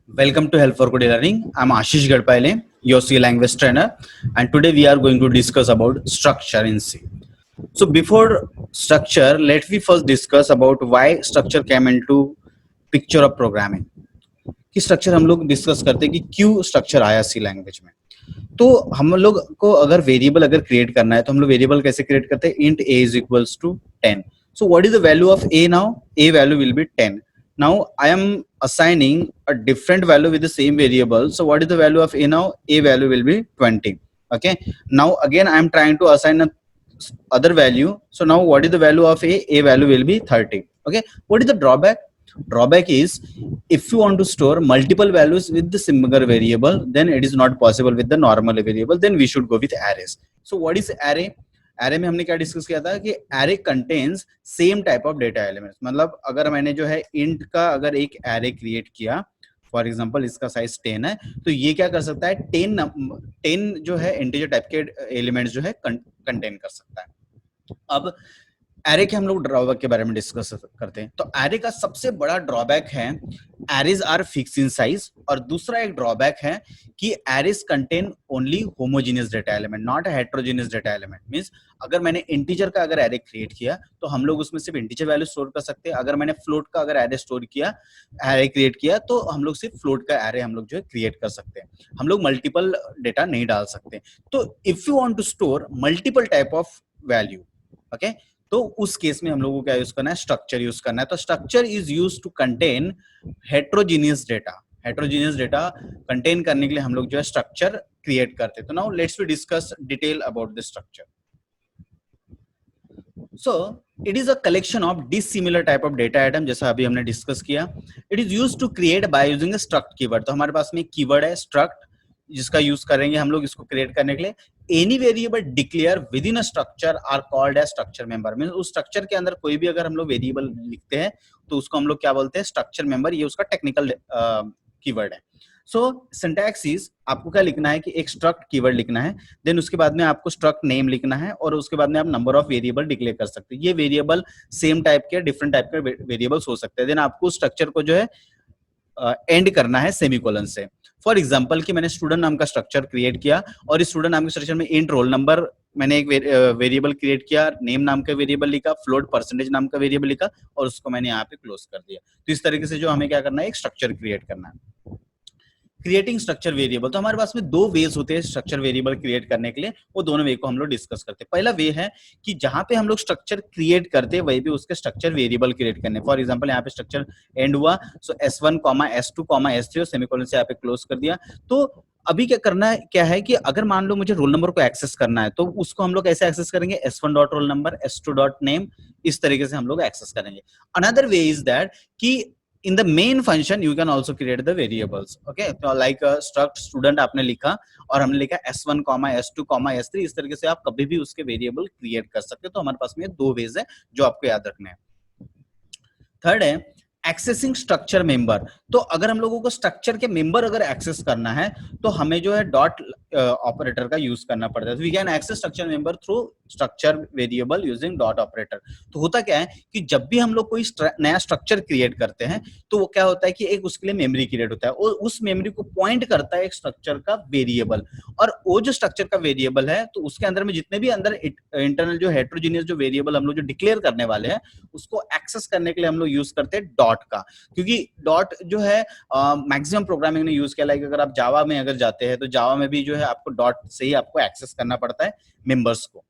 Welcome to Help for Good Learning. I'm Ashish Gadpale, your C language trainer, and today we are going to discuss about structure in C. So before structure, let me first discuss about why structure came into picture of programming. कि structure हम लोग discuss करते हैं कि क्यों structure आया सी language में. तो हम लोग को अगर वेरिएबल अगर क्रिएट करना है तो हम लोग वेरिएबल कैसे क्रिएट करते हैं? Int a is equals to 10. So what is the value of a now? a value will be 10. Now I am assigning a different value with the same variable. So what is the value of a now? A value will be 20. Okay. Now again I am trying to assign a other value. So now what is the value of a? A value will be 30. Okay. What is the drawback? Drawback is if you want to store multiple values with the similar variable, then it is not possible with the normal variable. Then we should go with arrays. So what is array? Array में हमने क्या discuss किया था कि array contains same type of data elements. मतलब अगर मैंने जो है इंट का अगर एक एरे क्रिएट किया, फॉर एग्जांपल इसका साइज 10 है, तो ये क्या कर सकता है? 10 जो है इंटीजर टाइप के एलिमेंट्स जो है कंटेन कर सकता है. अब एरे के हम लोग ड्रॉबैक के बारे में डिस्कस करते हैं. तो एरे का सबसे बड़ा ड्रॉबैक है arrays are fixed in size, और दूसरा एक ड्रॉबैक है कि arrays contain only homogeneous data element, not heterogeneous data element. Means अगर मैंने इंटीजर का अगर एरे क्रिएट किया तो हम लोग उसमें सिर्फ इंटीजर वैल्यू स्टोर कर सकते हैं. अगर मैंने फ्लोट का अगर एरे स्टोर किया, एरे क्रिएट किया, तो हम लोग सिर्फ फ्लोट का एरे हम लोग जो है क्रिएट कर सकते हैं. हम लोग मल्टीपल डेटा नहीं डाल सकते. तो if you want to store multiple type of value, okay, तो उस केस में हम लोगों को क्या यूज करना है? स्ट्रक्चर यूज करना है. तो structure is use to contain heterogeneous data. Heterogeneous data contain करने के लिए हम लोग जो है स्ट्रक्चर क्रिएट करते हैं. तो now let's we discuss detail about the structure. So it is a collection of dissimilar type of data item, जैसा अभी हमने डिस्कस किया. It is use to create by using a struct keyword. तो हमारे पास में एक कीवर्ड है struct, जिसका यूज करेंगे हम लोग इसको क्रिएट करने के लिए. Any variable declare within a structure are called as structure member. Means उस स्ट्रक्चर के अंदर कोई भी अगर हम लोग वेरिएबल लिखते हैं तो उसको हम लोग क्या बोलते हैं? Structure member. ये उसका टेक्निकल कीवर्ड है. सो सिंटैक्स इज, आपको क्या लिखना है कि एक स्ट्रक्ट कीवर्ड लिखना है, देन उसके बाद में आपको स्ट्रक्ट नेम लिखना है, और उसके बाद में आप नंबर ऑफ वेरिएबल डिक्लेयर कर सकते हैं. ये वेरिएबल सेम टाइप के डिफरेंट टाइप के वेरिएबल्स हो सकते हैं. देन आपको स्ट्रक्चर को जो है एंड करना है सेमीकोलन से. फॉर एग्जांपल कि मैंने स्टूडेंट नाम का स्ट्रक्चर क्रिएट किया, और इस स्टूडेंट नाम के स्ट्रक्चर में इंट रोल नंबर मैंने एक वेरिएबल क्रिएट किया, नेम नाम का वेरिएबल लिखा, फ्लोट परसेंटेज नाम का वेरिएबल लिखा, और उसको मैंने यहाँ पे क्लोज कर दिया. तो इस तरीके से जो हमें क्या करना है? एक स्ट्रक्चर क्रिएट करना है. Creating structure variable. तो हमारे पास में दो वेज होते हैं स्ट्रक्चर वेरिएबल क्रिएट करने के लिए. वो दोनों वे को हम लोग डिस्कस करते हैं. पहला वे है कि जहां पे हम लोग स्ट्रक्चर क्रिएट करते हैं वहीं पे उसके स्ट्रक्चर वेरिएबल क्रिएट करने. फॉर एग्जांपल यहाँ पे स्ट्रक्चर एंड हुआ, सो S1, S2, S3 और सेमीकोलन से यहाँ पे क्लोज कर दिया. तो अभी क्या करना है? क्या है कि अगर मान लो मुझे रोल नंबर को एक्सेस करना है, तो उसको हम लोग कैसे एक्सेस करेंगे? S1 dot roll number, S2 dot name, इस तरीके से हम लोग एक्सेस करेंगे. अनदर वे इज दैट कि in the main function you can also create the variables. Okay, so like struct student आपने लिखा और हमने लिखा S1, S2, S3. इस तरीके से आप कभी भी उसके वेरिएबल क्रिएट कर सकते हो. तो हमारे पास में दो वेज है जो आपको याद रखने हैं. थर्ड है एक्सेसिंग स्ट्रक्चर मेंबर. तो अगर हम लोगों को स्ट्रक्चर के मेंबर अगर एक्सेस करना है तो हमें जो है डॉट ऑपरेटर का यूज करना पड़ता है. We can access structure member through structure variable using dot operator. तो होता क्या है कि जब भी हम लोग कोई नया स्ट्रक्चर क्रिएट करते हैं तो वो क्या होता है कि एक उसके लिए मेमोरी क्रिएट होता है, और उस मेमोरी को पॉइंट करता है एक स्ट्रक्चर का वेरिएबल. और वो जो स्ट्रक्चर का वेरिएबल है तो उसके अंदर में जितने भी अंदर इंटरनल जो हेट्रोजीनियस जो वेरिएबल हम लोग जो डिक्लेयर करने वाले हैं उसको एक्सेस करने के लिए हम लोग यूज करते हैं डॉट का. क्योंकि डॉट जो है मैक्सिमम प्रोग्रामिंग ने यूज किया. लाइक अगर आप जावा में अगर जाते हैं तो जावा में भी जो है आपको डॉट से ही आपको एक्सेस करना पड़ता है मेंबर्स को.